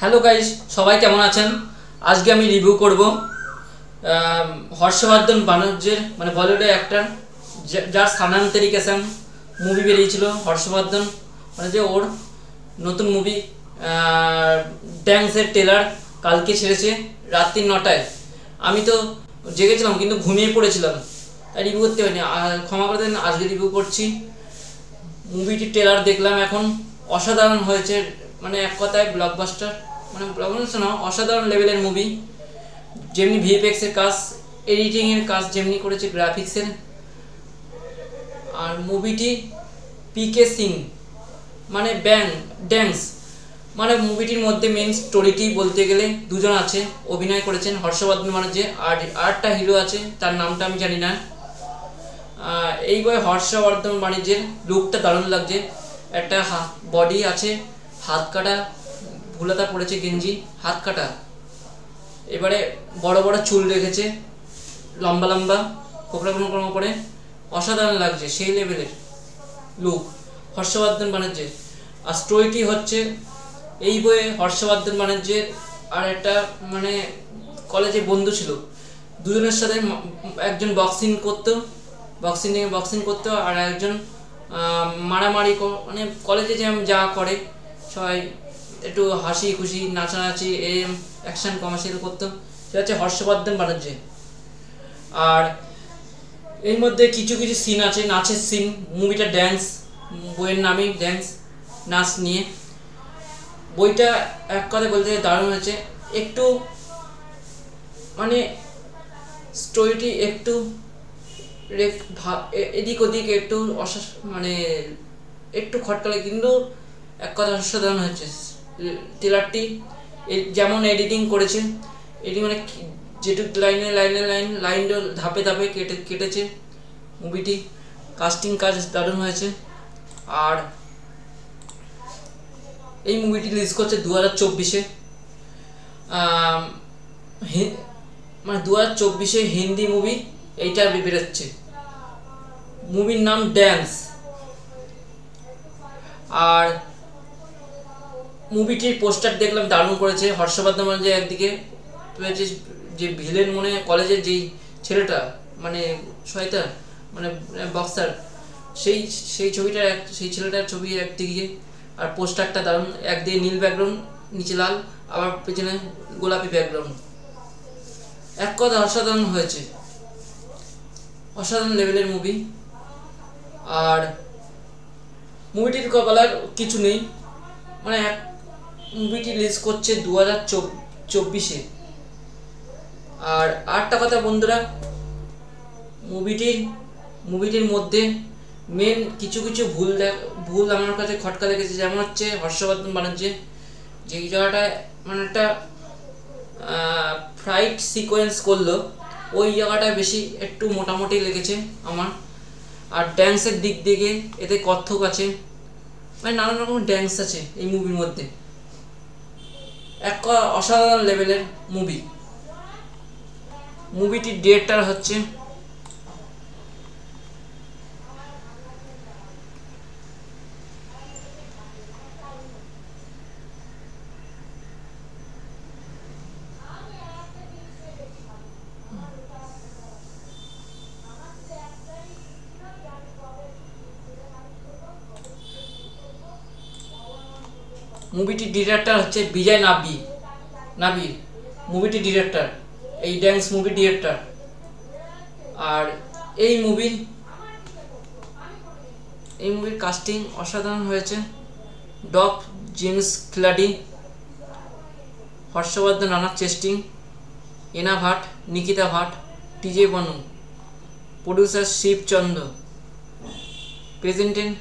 Hello guys, সবাই কেমন আছেন? আজকে আমি রিভিউ করব হর্ষবর্ধন বানার্জির মানে বলিউডের অ্যাক্টর যার সানাম তেরি কসম মুভি বেরিয়েছিল। হর্ষবর্ধন মানে যে ওর নতুন মুভি ড্যান্সের ট্রেলার কালকে ছেড়েছে রাত্রি 9টায়। আমি তো জেগেছিলাম কিন্তু ঘুমিয়ে পড়েছিলাম, তাই রিভিউ করতে পারিনি। ক্ষমা করে দেন, আজকে রিভিউ করছি। মুভিটির ট্রেলার দেখলাম, এখন অসাধারণ হয়েছে, মানে এক কথায় ব্লকবাস্টার, মানে ব্লকবাস্টার না, অসাধারণ লেভেলের মুভি। যেমনি ভিএফএক্সের কাজ, এডিটিংয়ের কাজ যেমনি করেছে, গ্রাফিক্সের। আর মুভিটি পিকে সিং মানে ড্যান্স, মানে মুভিটির মধ্যে মেন স্টোরিটি বলতে গেলে দুজন আছে অভিনয় করেছেন, হর্ষবর্ধন বানার্জি আর আরেকটা হিরো আছে, তার নামটা আমি জানি না। এই বই হর্ষবর্ধন বাণিজ্যের লুকটা দারুণ লাগছে। একটা বডি আছে, হাত কাটা, ভুলাতা পড়েছে গেঞ্জি, হাত কাটা। এবারে বড় বড় চুল রেখেছে, লম্বা লম্বা কোকড়া কোকড়া করে, অসাধারণ লাগছে, সেই লেভেলের লুক হর্ষবর্ধন বাণিজ্যের। আর স্টোরিটি হচ্ছে, এই বইয়ে হর্ষবর্ধন বাণিজ্যের আর একটা মানে কলেজে বন্ধু ছিল, দুজনের সাথে একজন বক্সিং করতো আর একজন মারামারি, মানে কলেজে যা করে সবাই একটু হাসি খুশি নাচানাচি অ্যাকশন কমার্শিয়াল করতো, সেটা হচ্ছে হর্ষবর্ধন বানার্জি। আর এর মধ্যে কিছু কিছু সিন আছে, নাচের সিন। মুভিটা ড্যান্স, বইয়ের নামই ড্যান্স, নাচ নিয়ে। বইটা এক কথা বলতে দারুণ হয়েছে। একটু মানে স্টোরিটি একটু এদিক ওদিক একটু মানে একটু খটকালে, কিন্তু এক কথা অসাধারণ হয়েছে ট্রেলারটি। যেমন এডিটিং করেছে, এটি মানে যেটুক লাইন ধাপে ধাপে কেটেছে মুভিটি। কাস্টিং কাজ দারুণ হয়েছে। আর এই মুভিটি রিলিজ করছে 2024-এ, মানে 2024-এ হিন্দি মুভি এইটা বেরোচ্ছে। মুভির নাম ড্যান্স। আর মুভিটির পোস্টার দেখলাম, দারুণ করেছে হর্ষবর্ধন যে একদিকে যে ভিলেন মনে কলেজের যেই ছেলেটা মানে শয়তান মানে বক্সার, সেই ছেলেটার ছবি একদিকে। আর পোস্টারটা দারুণ, একদিকে নীল ব্যাকগ্রাউন্ড, নিচে লাল, আবার পেছনে গোলাপি ব্যাকগ্রাউন্ড। এক কথা অসাধারণ হয়েছে, অসাধারণ লেভেলের মুভি। আর মুভিটির বলার কিছু নেই, মানে মুভিটি রিলিজ করছে 2024-এ। আর আরেকটা কথা বন্ধুরা, মুভিটির মধ্যে মেন কিছু ভুল আমার কাছে খটকা লেগেছে। যেমন হচ্ছে হর্ষবর্ধন বানার্জি যেই জায়গাটায় মানে একটা ফাইট সিকোয়েন্স করলো, ওই জায়গাটায় বেশি একটু মোটামুটি লেগেছে আমার। আর ড্যান্সের দিক থেকে এতে কত্থক আছে, মানে নানান রকম ড্যান্স আছে এই মুভির মধ্যে। এক অসাধারণ লেভেলের মুভিটির ডিরেক্টর হচ্ছে বিজয় নাবির, মুভিটির ডিরেক্টর, এই ড্যান্স মুভির ডিরেক্টর। আর এই মুভির কাস্টিং অসাধারণ হয়েছে। ডপ জেমস ক্লাডি, হর্ষবর্ধন রানার চেস্টিং, এনা ভাট, নিকিতা ভাট, টিজে বনু, প্রডিউসার শিবচন্দ্র, প্রেজেন্টেন্ট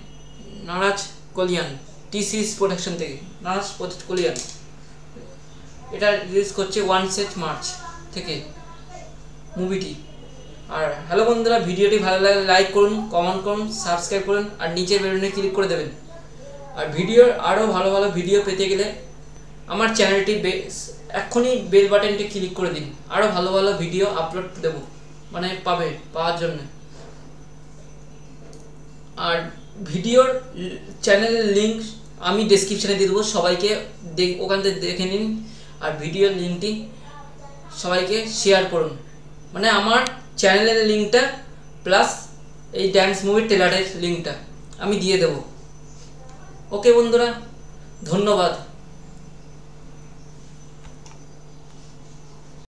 নারাজ কলিয়ান, টিসিস প্রোডাকশন থেকে নারাজ কলিয়ান। এটা রিলিজ করছে 1 মার্চ থেকে মুভিটি। আর হ্যালো বন্ধুরা, ভিডিওটি ভালো লাগলে লাইক করুন, কমেন্ট করুন, সাবস্ক্রাইব করুন আর নিচের বেলনে ক্লিক করে দেবেন। আর ভিডিওর আরও ভালো ভালো ভিডিও পেতে গেলে আমার চ্যানেলটি এক্ষুনি বেল বাটনটি ক্লিক করে দিন, আরও ভালো ভালো ভিডিও আপলোড দেবো মানে পাওয়ার জন্য। আর ভিডিওর চ্যানেলের লিঙ্ক আমি ডেসক্রিপশানে দিয়ে দেবো, সবাইকে ওখান থেকে দেখে নিন। আর ভিডিওর লিঙ্কটি সবাইকে শেয়ার করুন, মানে আমার চ্যানেলের লিঙ্কটা প্লাস এই ড্যান্স মুভির ট্রেলারের লিঙ্কটা আমি দিয়ে দেবো। ওকে বন্ধুরা, ধন্যবাদ।